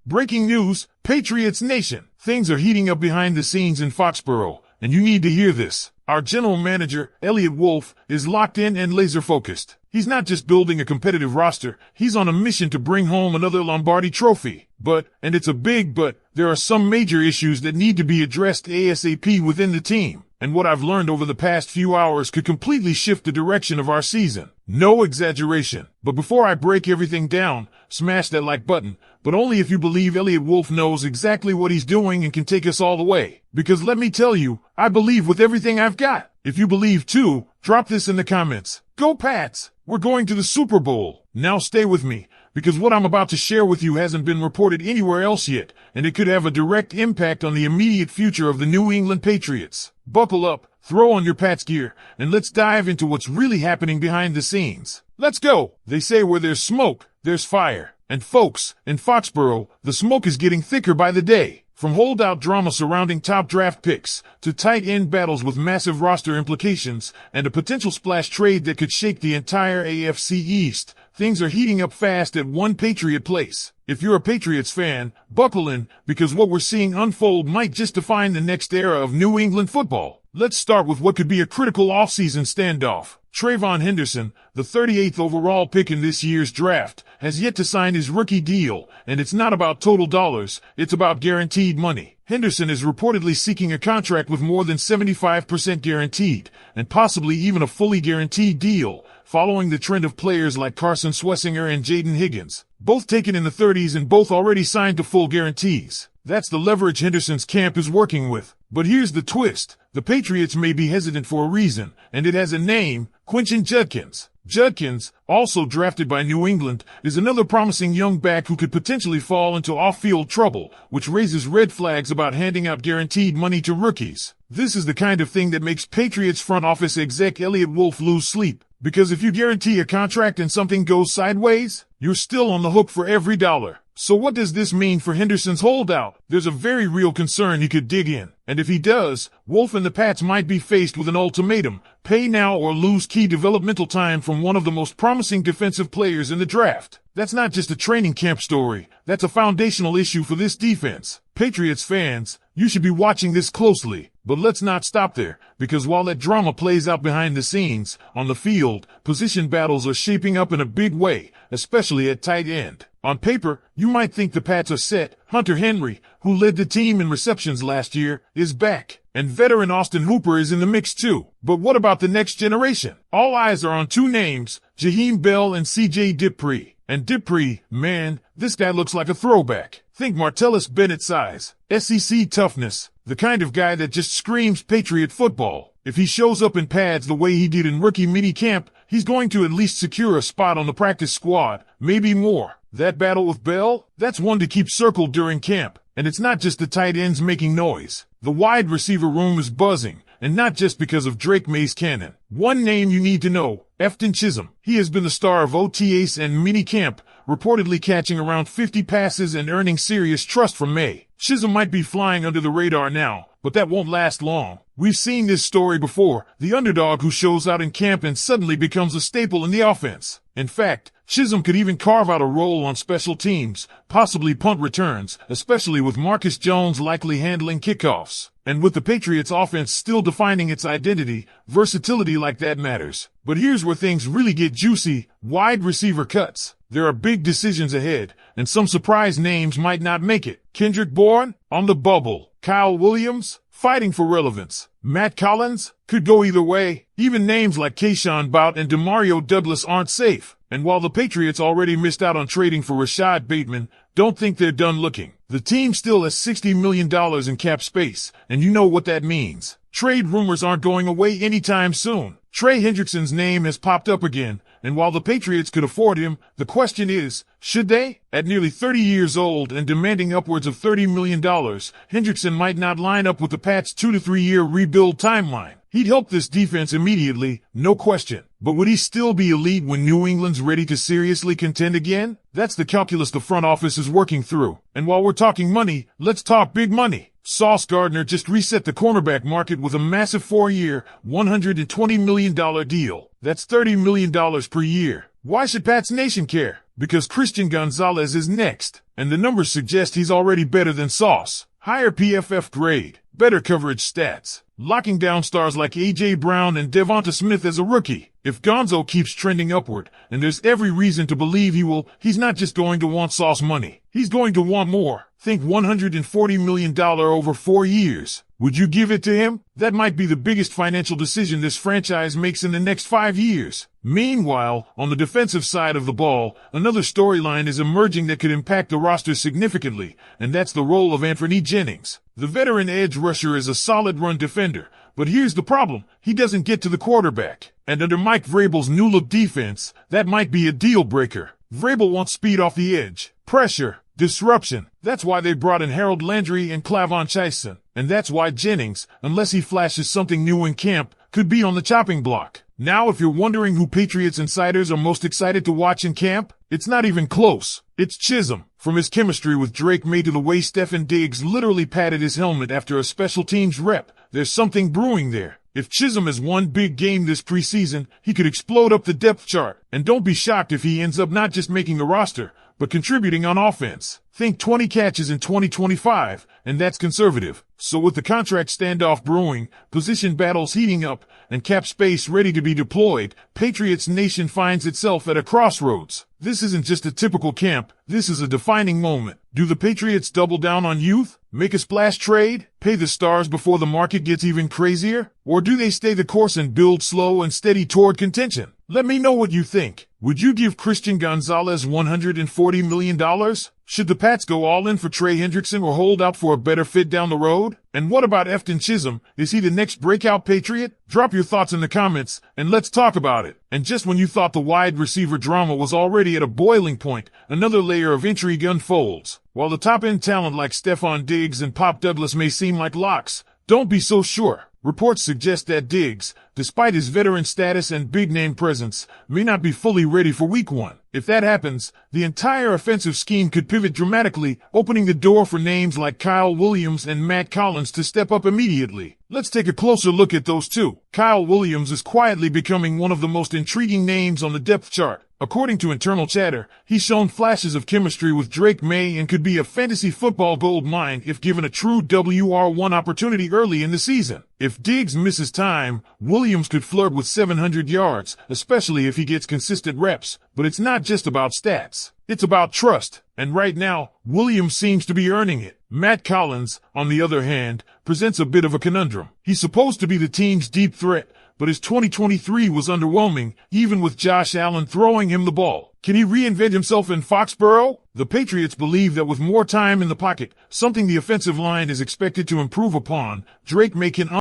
Breaking news, Patriots Nation. Things are heating up behind the scenes in Foxborough, and you need to hear this. Our general manager, Elliot Wolf, is locked in and laser-focused. He's not just building a competitive roster, he's on a mission to bring home another Lombardi trophy. But, and it's a big but, there are some major issues that need to be addressed ASAP within the team. And what I've learned over the past few hours could completely shift the direction of our season. No exaggeration. But before I break everything down, smash that like button, but only if you believe Elliot Wolf knows exactly what he's doing and can take us all the way. Because let me tell you, I believe with everything I've got. If you believe too, drop this in the comments. Go Pats! We're going to the Super Bowl. Now stay with me, because what I'm about to share with you hasn't been reported anywhere else yet, and it could have a direct impact on the immediate future of the New England Patriots. Buckle up, throw on your Pats gear, and let's dive into what's really happening behind the scenes. Let's go! They say where there's smoke, there's fire. And folks, in Foxborough, the smoke is getting thicker by the day. From holdout drama surrounding top draft picks, to tight end battles with massive roster implications, and a potential splash trade that could shake the entire AFC East, things are heating up fast at one Patriot place. If you're a Patriots fan, buckle in, because what we're seeing unfold might just define the next era of New England football. Let's start with what could be a critical offseason standoff. Trayvon Henderson, the 38th overall pick in this year's draft, has yet to sign his rookie deal, and it's not about total dollars, it's about guaranteed money. Henderson is reportedly seeking a contract with more than 75% guaranteed, and possibly even a fully guaranteed deal, following the trend of players like Carson Swessinger and Judon Higgins, both taken in the 30s and both already signed to full guarantees. That's the leverage Henderson's camp is working with. But here's the twist. The Patriots may be hesitant for a reason, and it has a name, Quentin Judkins. Judkins, also drafted by New England, is another promising young back who could potentially fall into off-field trouble, which raises red flags about handing out guaranteed money to rookies. This is the kind of thing that makes Patriots front office exec Elliot Wolf lose sleep. Because if you guarantee a contract and something goes sideways, you're still on the hook for every dollar. So what does this mean for Henderson's holdout? There's a very real concern he could dig in. And if he does, Wolf and the Pats might be faced with an ultimatum. Pay now or lose key developmental time from one of the most promising defensive players in the draft. That's not just a training camp story. That's a foundational issue for this defense. Patriots fans, you should be watching this closely. But let's not stop there, because while that drama plays out behind the scenes, on the field, position battles are shaping up in a big way, especially at tight end. On paper, you might think the Pats are set. Hunter Henry, who led the team in receptions last year, is back. And veteran Austin Hooper is in the mix too. But what about the next generation? All eyes are on two names, Jaheim Bell and CJ Dippre. And Dippre, man, this guy looks like a throwback. Think Martellus Bennett size, SEC toughness, the kind of guy that just screams Patriot football. If he shows up in pads the way he did in rookie minicamp, he's going to at least secure a spot on the practice squad, maybe more. That battle with Bell, that's one to keep circled during camp. And it's not just the tight ends making noise. The wide receiver room is buzzing, and not just because of Drake May's cannon. One name you need to know, Efton Chisholm. He has been the star of OTAs and minicamp, reportedly catching around 50 passes and earning serious trust from Maye. Chisholm might be flying under the radar now, but that won't last long. We've seen this story before, the underdog who shows out in camp and suddenly becomes a staple in the offense. In fact, Chisholm could even carve out a role on special teams, possibly punt returns, especially with Marcus Jones likely handling kickoffs. And with the Patriots offense still defining its identity, versatility like that matters. But here's where things really get juicy, wide receiver cuts. There are big decisions ahead, and some surprise names might not make it. Kendrick Bourne, on the bubble. Kyle Williams, fighting for relevance. Matt Collins, could go either way. Even names like Keyshawn Bout and Demario Douglas aren't safe. And while the Patriots already missed out on trading for Rashad Bateman, don't think they're done looking. The team still has $60 million in cap space, and you know what that means. Trade rumors aren't going away anytime soon. Trey Hendrickson's name has popped up again, and while the Patriots could afford him, the question is, should they? At nearly 30 years old and demanding upwards of $30 million, Hendrickson might not line up with the Pats' 2 to 3 year rebuild timeline. He'd help this defense immediately, no question. But would he still be elite when New England's ready to seriously contend again? That's the calculus the front office is working through. And while we're talking money, let's talk big money. Sauce Gardner just reset the cornerback market with a massive 4-year, $120 million deal. That's $30 million per year. Why should Pats Nation care? Because Christian Gonzalez is next, and the numbers suggest he's already better than Sauce. Higher PFF grade, better coverage stats, locking down stars like A.J. Brown and Devonta Smith as a rookie. If Gonzo keeps trending upward, and there's every reason to believe he will, he's not just going to want Sauce money. He's going to want more. Think $140 million over 4 years. Would you give it to him? That might be the biggest financial decision this franchise makes in the next 5 years. Meanwhile, on the defensive side of the ball, another storyline is emerging that could impact the roster significantly, and that's the role of Anthony Jennings. The veteran edge rusher is a solid run defender, but here's the problem. He doesn't get to the quarterback. And under Mike Vrabel's new-look defense, that might be a deal-breaker. Vrabel wants speed off the edge, pressure, disruption. That's why they brought in Harold Landry and Clavon Chaisson. And that's why Jennings, unless he flashes something new in camp, could be on the chopping block. Now, if you're wondering who Patriots insiders are most excited to watch in camp, it's not even close. It's Chisholm. From his chemistry with Drake Maye to the way Stefon Diggs literally patted his helmet after a special teams rep, there's something brewing there. If Chisholm has one big game this preseason, he could explode up the depth chart. And don't be shocked if he ends up not just making the roster, but contributing on offense. Think 20 catches in 2025, and that's conservative. So with the contract standoff brewing, position battles heating up, and cap space ready to be deployed, Patriots Nation finds itself at a crossroads. This isn't just a typical camp, this is a defining moment. Do the Patriots double down on youth? Make a splash trade? Pay the stars before the market gets even crazier? Or do they stay the course and build slow and steady toward contention? Let me know what you think. Would you give Christian Gonzalez $140 million? Should the Pats go all in for Trey Hendrickson or hold out for a better fit down the road? And what about Efton Chisholm? Is he the next breakout Patriot? Drop your thoughts in the comments, and let's talk about it. And just when you thought the wide receiver drama was already at a boiling point, another layer of intrigue unfolds. While the top-end talent like Stefon Diggs and Pop Douglas may seem like locks, don't be so sure. Reports suggest that Diggs, despite his veteran status and big-name presence, may not be fully ready for Week 1. If that happens, the entire offensive scheme could pivot dramatically, opening the door for names like Kyle Williams and Matt Collins to step up immediately. Let's take a closer look at those two. Kyle Williams is quietly becoming one of the most intriguing names on the depth chart. According to internal chatter, he's shown flashes of chemistry with Drake Maye and could be a fantasy football gold mine if given a true WR1 opportunity early in the season. If Diggs misses time, Williams could flirt with 700 yards, especially if he gets consistent reps. But it's not just about stats. It's about trust. And right now, Williams seems to be earning it. Matt Collins, on the other hand, presents a bit of a conundrum. He's supposed to be the team's deep threat, but his 2023 was underwhelming, even with Josh Allen throwing him the ball. Can he reinvent himself in Foxborough? The Patriots believe that with more time in the pocket, something the offensive line is expected to improve upon, Drake Maye can